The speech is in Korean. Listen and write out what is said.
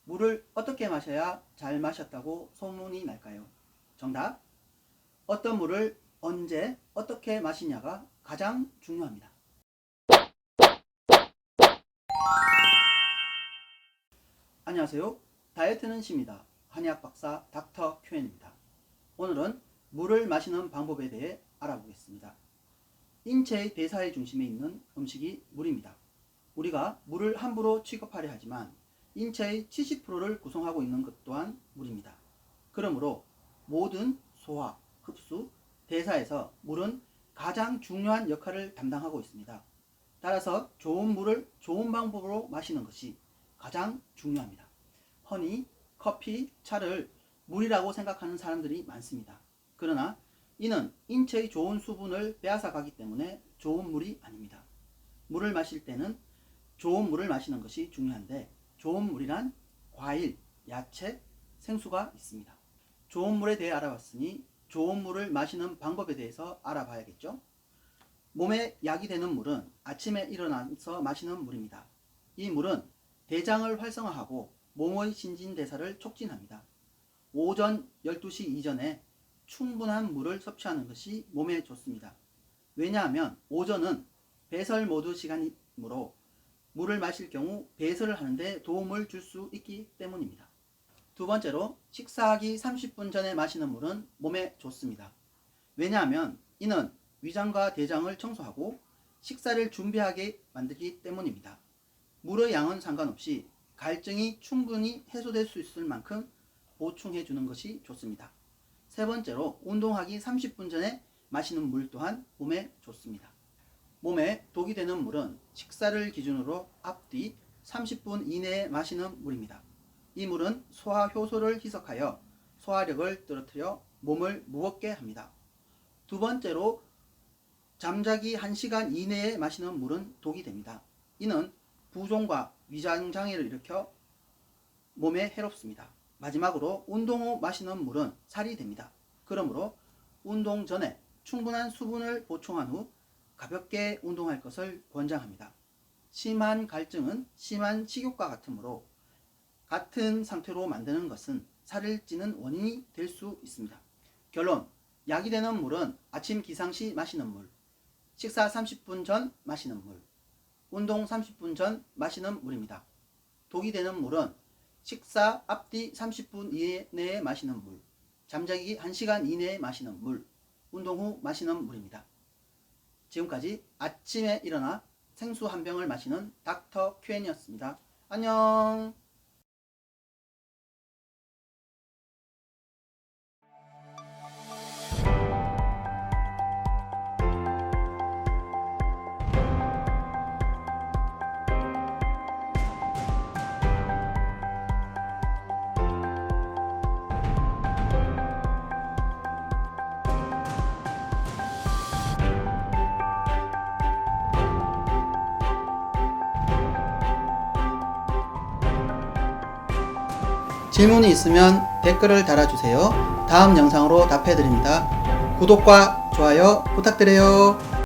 물을 어떻게 마셔야 잘 마셨다고 소문이 날까요? 정답. 어떤 물을 언제 어떻게 마시냐가 가장 중요합니다. 안녕하세요. 다이어트는 쉽니다. 한의학 박사 닥터 큐엔입니다. 오늘은 물을 마시는 방법에 대해 알아보겠습니다. 인체의 대사의 중심에 있는 음식이 물입니다. 우리가 물을 함부로 취급하려 하지만 인체의 70%를 구성하고 있는 것 또한 물입니다. 그러므로 모든 소화, 흡수, 대사에서 물은 가장 중요한 역할을 담당하고 있습니다. 따라서 좋은 물을 좋은 방법으로 마시는 것이 가장 중요합니다. 허니, 커피, 차를 물이라고 생각하는 사람들이 많습니다. 그러나 이는 인체의 좋은 수분을 빼앗아 가기 때문에 좋은 물이 아닙니다. 물을 마실 때는 좋은 물을 마시는 것이 중요한데 좋은 물이란 과일, 야채, 생수가 있습니다. 좋은 물에 대해 알아봤으니 좋은 물을 마시는 방법에 대해서 알아봐야겠죠? 몸에 약이 되는 물은 아침에 일어나서 마시는 물입니다. 이 물은 대장을 활성화하고 몸의 신진대사를 촉진합니다. 오전 12시 이전에 충분한 물을 섭취하는 것이 몸에 좋습니다. 왜냐하면 오전은 배설 모드 시간이므로 물을 마실 경우 배설을 하는데 도움을 줄 수 있기 때문입니다. 두 번째로 식사하기 30분 전에 마시는 물은 몸에 좋습니다. 왜냐하면 이는 위장과 대장을 청소하고 식사를 준비하게 만들기 때문입니다. 물의 양은 상관없이 갈증이 충분히 해소될 수 있을 만큼 보충해 주는 것이 좋습니다. 세 번째로 운동하기 30분 전에 마시는 물 또한 몸에 좋습니다. 몸에 독이 되는 물은 식사를 기준으로 앞뒤 30분 이내에 마시는 물입니다. 이 물은 소화 효소를 희석하여 소화력을 떨어뜨려 몸을 무겁게 합니다. 두 번째로 잠자기 1시간 이내에 마시는 물은 독이 됩니다. 이는 부종과 위장장애를 일으켜 몸에 해롭습니다. 마지막으로 운동 후 마시는 물은 살이 됩니다. 그러므로 운동 전에 충분한 수분을 보충한 후 가볍게 운동할 것을 권장합니다. 심한 갈증은 심한 식욕과 같으므로 같은 상태로 만드는 것은 살을 찌는 원인이 될 수 있습니다. 결론, 약이 되는 물은 아침 기상 시 마시는 물, 식사 30분 전 마시는 물, 운동 30분 전 마시는 물입니다. 독이 되는 물은 식사 앞뒤 30분 이내에 마시는 물, 잠자기 1시간 이내에 마시는 물, 운동 후 마시는 물입니다. 지금까지 아침에 일어나 생수 한 병을 마시는 닥터 큐엔이었습니다. 안녕. 질문이 있으면 댓글을 달아주세요. 다음 영상으로 답해드립니다. 구독과 좋아요 부탁드려요.